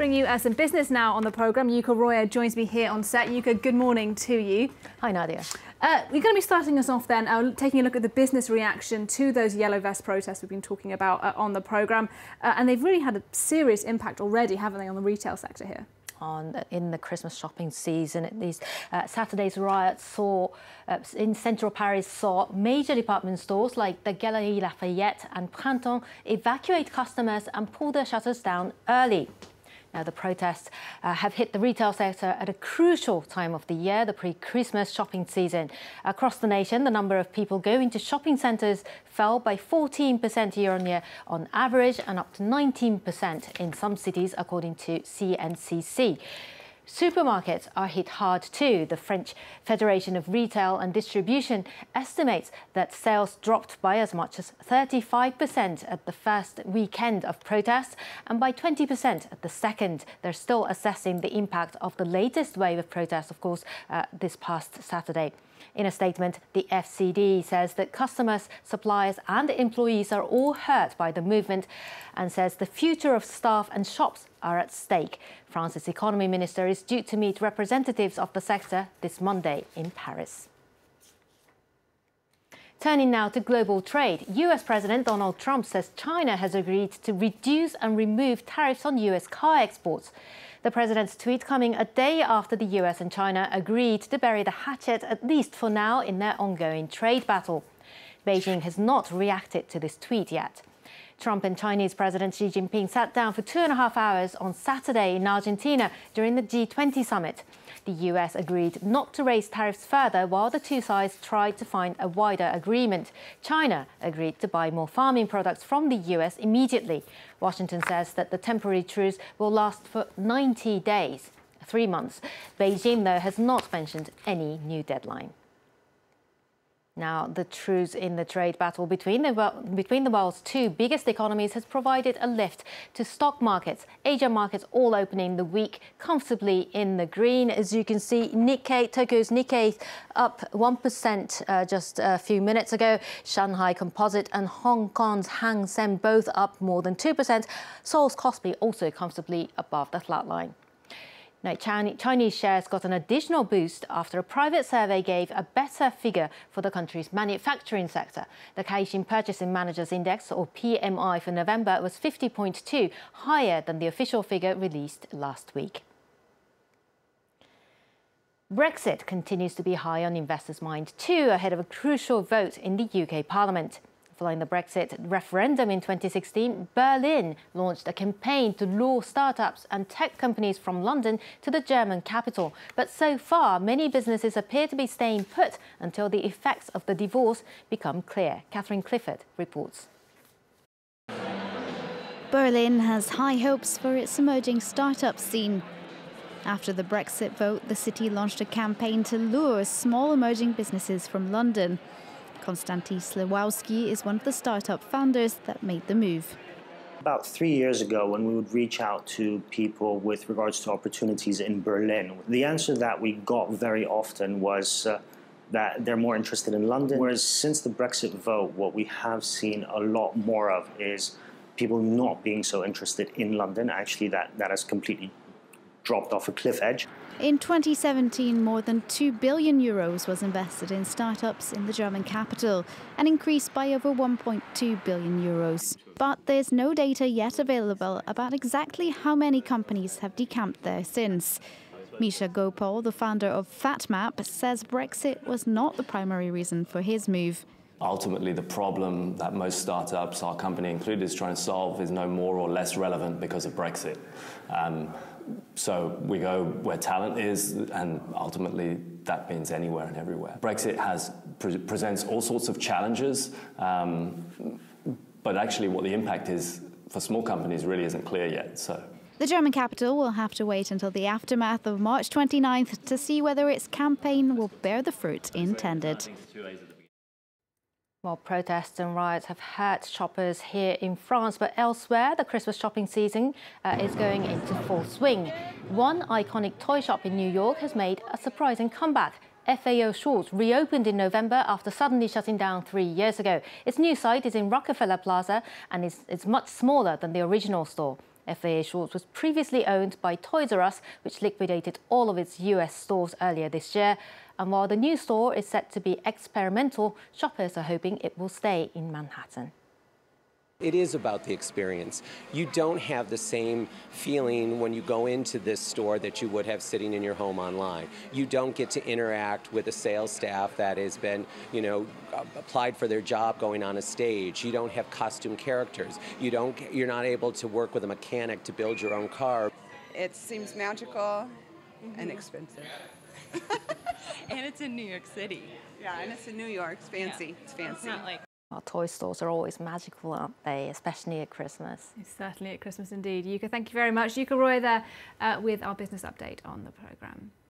Bring you some business now on the programme. Yuka Roya joins me here on set. Yuka, good morning to you. Hi, Nadia. We're going to be starting us off then, taking a look at the business reaction to those yellow vest protests we've been talking about on the programme. And they've really had a serious impact already, haven't they, on the retail sector here? In the Christmas shopping season, at least. Saturday's riots in central Paris saw major department stores like the Galeries Lafayette and Printemps evacuate customers and pull their shutters down early. Now, the protests have hit the retail sector at a crucial time of the year, the pre-Christmas shopping season. Across the nation, the number of people going to shopping centres fell by 14% year-on-year on average and up to 19% in some cities, according to CNCC. Supermarkets are hit hard too. The French Federation of Retail and Distribution estimates that sales dropped by as much as 35% at the first weekend of protests and by 20% at the second. They're still assessing the impact of the latest wave of protests, of course, this past Saturday. In a statement, the FCD says that customers, suppliers and employees are all hurt by the movement and says the future of staff and shops are at stake. France's economy minister is due to meet representatives of the sector this Monday in Paris. Turning now to global trade, US President Donald Trump says China has agreed to reduce and remove tariffs on US car exports. The president's tweet coming a day after the US and China agreed to bury the hatchet, at least for now, in their ongoing trade battle. Beijing has not reacted to this tweet yet. Trump and Chinese President Xi Jinping sat down for 2.5 hours on Saturday in Argentina during the G20 summit. The US agreed not to raise tariffs further while the two sides tried to find a wider agreement. China agreed to buy more farming products from the US immediately. Washington says that the temporary truce will last for 90 days, 3 months. Beijing, though, has not mentioned any new deadline. Now, the truce in the trade battle between the world's two biggest economies has provided a lift to stock markets. Asian markets all opening the week comfortably in the green. As you can see, Tokyo's Nikkei up 1% just a few minutes ago. Shanghai Composite and Hong Kong's Hang Seng both up more than 2%. Seoul's Kospi also comfortably above the flat line. Now, Chinese shares got an additional boost after a private survey gave a better figure for the country's manufacturing sector. The Caixin Purchasing Managers Index, or PMI, for November was 50.2, higher than the official figure released last week. Brexit continues to be high on investors' mind too, ahead of a crucial vote in the UK Parliament. Following the Brexit referendum in 2016, Berlin launched a campaign to lure startups and tech companies from London to the German capital. But so far, many businesses appear to be staying put until the effects of the divorce become clear. Catherine Clifford reports. Berlin has high hopes for its emerging startup scene. After the Brexit vote, the city launched a campaign to lure small emerging businesses from London. Konstanty Slewowski is one of the startup founders that made the move. About 3 years ago, when we would reach out to people with regards to opportunities in Berlin, the answer that we got very often was that they're more interested in London. Whereas since the Brexit vote, what we have seen a lot more of is people not being so interested in London. Actually, that has completely dropped off a cliff edge. In 2017, more than €2 billion was invested in startups in the German capital, an increase by over €1.2 billion. But there's no data yet available about exactly how many companies have decamped there since. Misha Gopal, the founder of FatMap, says Brexit was not the primary reason for his move. Ultimately, the problem that most startups, our company included, is trying to solve is no more or less relevant because of Brexit. So we go where talent is, and ultimately that means anywhere and everywhere. Brexit presents all sorts of challenges, but actually what the impact is for small companies really isn't clear yet. So the German capital will have to wait until the aftermath of March 29th to see whether its campaign will bear the fruit intended. Well, protests and riots have hurt shoppers here in France, but elsewhere, the Christmas shopping season is going into full swing. One iconic toy shop in New York has made a surprising comeback. FAO Schwarz reopened in November after suddenly shutting down 3 years ago. Its new site is in Rockefeller Plaza and it's much smaller than the original store. FAO Schwarz was previously owned by Toys R Us, which liquidated all of its US stores earlier this year. And while the new store is set to be experimental, shoppers are hoping it will stay in Manhattan. It is about the experience. You don't have the same feeling when you go into this store that you would have sitting in your home online. You don't get to interact with a sales staff that has been, applied for their job going on a stage. You don't have costume characters. You're not able to work with a mechanic to build your own car. It seems magical and expensive. And it's in New York City. Yeah, and it's in New York. It's fancy. Yeah. It's fancy. It's not like Our toy stores are always magical, aren't they? Especially at Christmas. It's certainly at Christmas indeed. Yuka, thank you very much. Yuka Roy there with our business update on the programme.